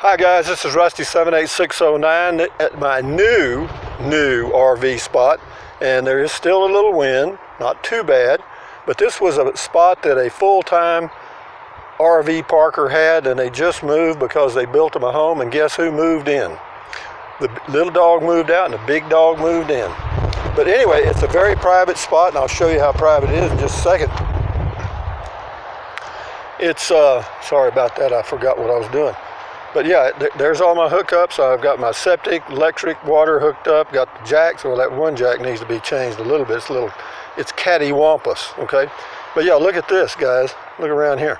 Hi guys, this is Rusty 78609 at my new RV spot, and there is still a little wind, not too bad, but this was a spot that a full-time RV parker had, and they just moved because they built them a home, and guess who moved in? The little dog moved out and the big dog moved in. But anyway, it's a very private spot, and I'll show you how private it is in just a second. It's, sorry about that, I forgot what I was doing. But yeah, there's all my hookups. I've got my septic, electric, water hooked up, got the jacks. Well, that one jack needs to be changed a little bit. It's cattywampus, okay? But yeah, look at this, guys. Look around here.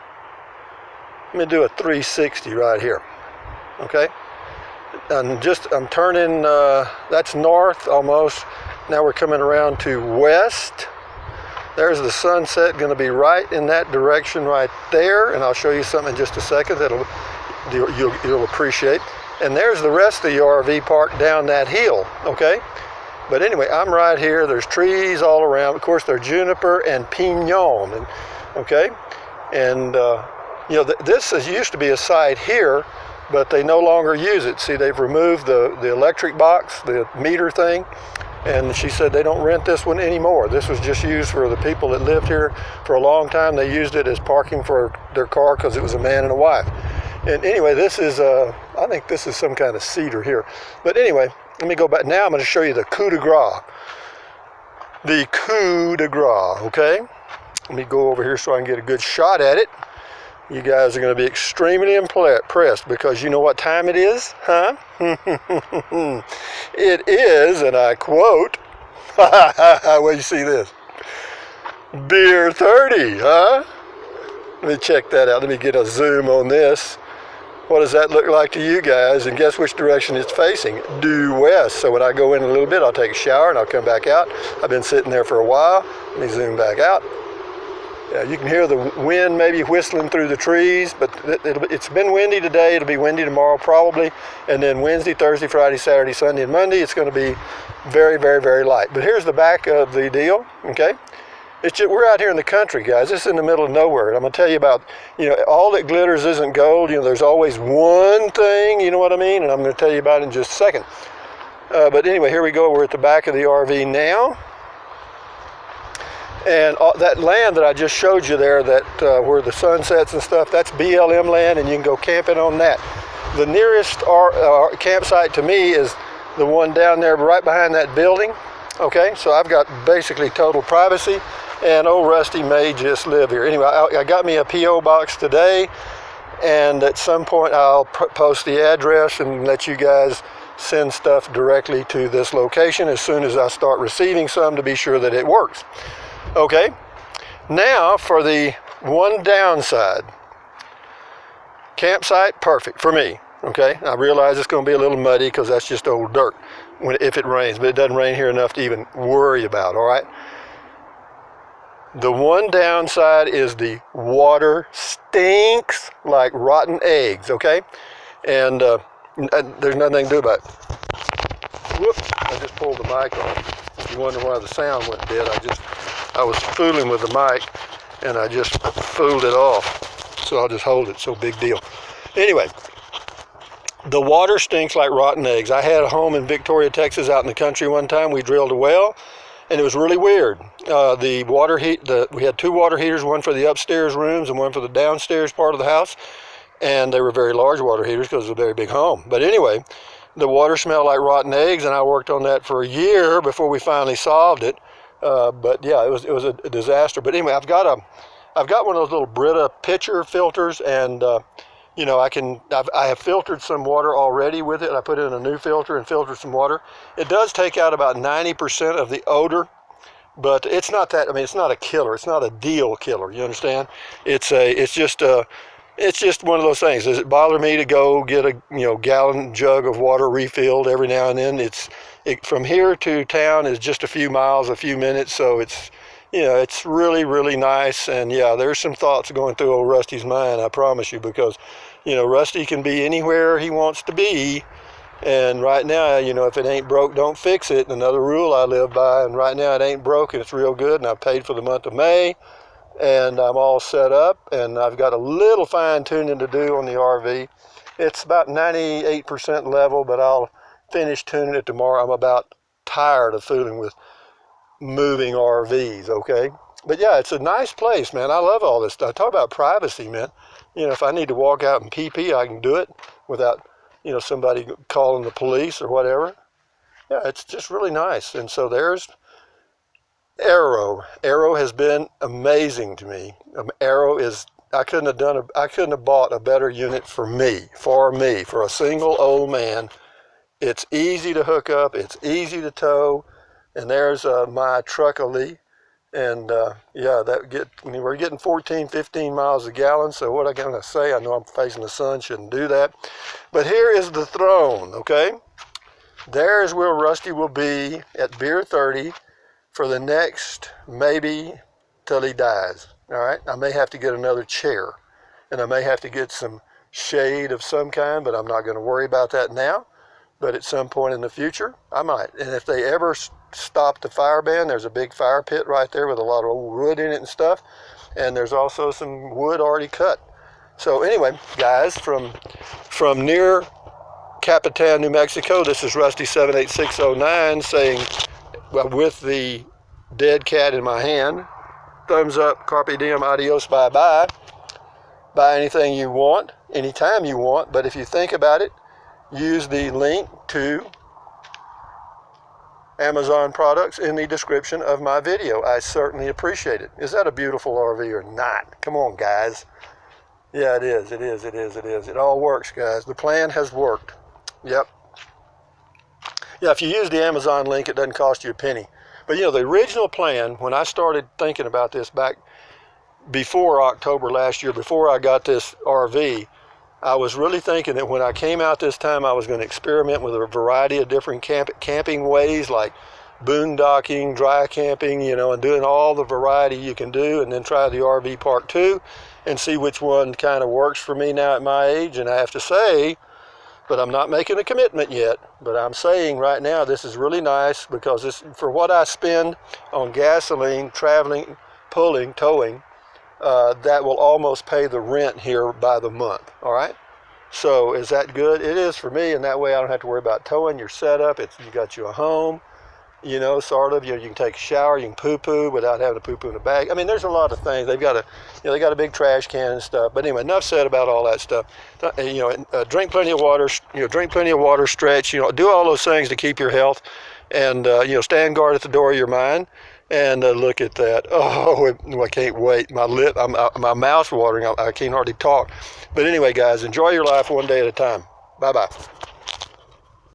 Let me do a 360 right here, okay? And I'm turning, that's north almost. Now we're coming around to west. There's the sunset, going to be right in that direction right there. And I'll show you something in just a second that'll you'll appreciate. And there's the rest of the RV park down that hill, okay? But anyway, I'm right here. There's trees all around. Of course, they're juniper and pinon, okay? And you know, this used to be a site here, but they no longer use it. See, they've removed the electric box, the meter thing, and she said they don't rent this one anymore. This was just used for the people that lived here for a long time. They used it as parking for their car because it was a man and a wife. And anyway, this is, I think this is some kind of cedar here. But anyway, let me go back. Now I'm going to show you the coup de grace. The coup de grace, okay? Let me go over here so I can get a good shot at it. You guys are going to be extremely impressed because you know what time it is, huh? It is, and I quote, well, you see this, beer 30, huh? Let me check that out. Let me get a zoom on this. What does that look like to you guys? And guess which direction it's facing? Due west. So when I go in a little bit, I'll take a shower and I'll come back out. I've been sitting there for a while. Let me zoom back out. Yeah, you can hear the wind maybe whistling through the trees, but it's been windy today. It'll be windy tomorrow probably. And then Wednesday, Thursday, Friday, Saturday, Sunday, and Monday, it's going to be very, very, very light. But here's the back of the deal, okay? We're out here in the country, guys. This is in the middle of nowhere. And I'm going to tell you about, you know, all that glitters isn't gold. You know, there's always one thing, you know what I mean? And I'm going to tell you about it in just a second. But anyway, here we go. We're at the back of the RV now. And that land that I just showed you there, that where the sunsets and stuff, that's BLM land, and you can go camping on that. The nearest campsite to me is the one down there right behind that building. Okay, so I've got basically total privacy. And old Rusty may just live here. Anyway, I got me a P.O. box today, and at some point I'll post the address and let you guys send stuff directly to this location as soon as I start receiving some to be sure that it works. Okay, now for the one downside. Campsite, perfect for me. Okay, I realize it's going to be a little muddy because that's just old dirt if it rains, but it doesn't rain here enough to even worry about, all right? The one downside is the water stinks like rotten eggs, okay? And there's nothing to do about it. Whoops, I just pulled the mic off. If you wonder why the sound went dead, I was fooling with the mic and I just fooled it off. So I'll just hold it, so big deal. Anyway, the water stinks like rotten eggs. I had a home in Victoria, Texas out in the country one time. We drilled a well. And it was really weird. We had two water heaters, one for the upstairs rooms and one for the downstairs part of the house. And they were very large water heaters because it was a very big home. But anyway, the water smelled like rotten eggs, and I worked on that for a year before we finally solved it. But yeah, it was a disaster. But anyway, I've got one of those little Brita pitcher filters, and you know, I have filtered some water already with it. I put in a new filter and filtered some water. It does take out about 90% of the odor, but it's not that. I mean, it's not a killer. It's not a deal killer. You understand? It's just one of those things. Does it bother me to go get a gallon jug of water refilled every now and then? From here to town is just a few miles, a few minutes, so it's really, really nice. And yeah, there's some thoughts going through old Rusty's mind, I promise you, because, you know, Rusty can be anywhere he wants to be. And right now, you know, if it ain't broke, don't fix it. Another rule I live by. And right now it ain't broke and it's real good. And I paid for the month of May. And I'm all set up. And I've got a little fine tuning to do on the RV. It's about 98% level, but I'll finish tuning it tomorrow. I'm about tired of fooling with moving RVs, okay? But yeah, it's a nice place, man. I love all this stuff. Talk about privacy, man. If I need to walk out and pee, I can do it without, somebody calling the police or whatever. Yeah, it's just really nice. And so there's Arrow. Arrow has been amazing to me. Arrow is, I couldn't have bought a better unit for me, for a single old man. It's easy to hook up, it's easy to tow, and there's my Truckily. And yeah, we're getting 14, 15 miles a gallon, so what I'm gonna say, I know I'm facing the sun, shouldn't do that. But here is the throne, okay? There's where Rusty will be at Beer 30 for the next, maybe till he dies, all right? I may have to get another chair, and I may have to get some shade of some kind, but I'm not gonna worry about that now. But at some point in the future, I might. And if they ever stop the fire ban, there's a big fire pit right there with a lot of old wood in it and stuff. And there's also some wood already cut. So anyway, guys, from near Capitan, New Mexico, this is Rusty78609 saying, well, with the dead cat in my hand, thumbs up, carpe diem, adios, bye-bye. Buy anything you want, anytime you want. But if you think about it, use the link to Amazon products in the description of my video. I certainly appreciate it. Is that a beautiful RV or not? Come on, guys. Yeah, it is. It all works, guys. The plan has worked. Yep. Yeah, if you use the Amazon link, it doesn't cost you a penny. But the original plan, when I started thinking about this back before October last year, before I got this RV, I was really thinking that when I came out this time, I was going to experiment with a variety of different camping ways, like boondocking, dry camping, and doing all the variety you can do, and then try the RV park too, and see which one kind of works for me now at my age. And I have to say, but I'm not making a commitment yet, but I'm saying right now this is really nice, because this, for what I spend on gasoline, traveling, pulling, towing, that will almost pay the rent here by the month, all right? So is that good? It is for me, and that way I don't have to worry about towing your setup. You got you a home, sort of. You can take a shower, you can poo-poo without having to poo-poo in a bag. I mean, there's a lot of things. They've got they got a big trash can and stuff. But anyway, enough said about all that stuff. Drink plenty of water. Drink plenty of water. Stretch. Do all those things to keep your health, and stand guard at the door of your mind. And look at that. Oh, I can't wait. My mouth's watering. I can't hardly talk. But anyway, guys, enjoy your life one day at a time. Bye-bye.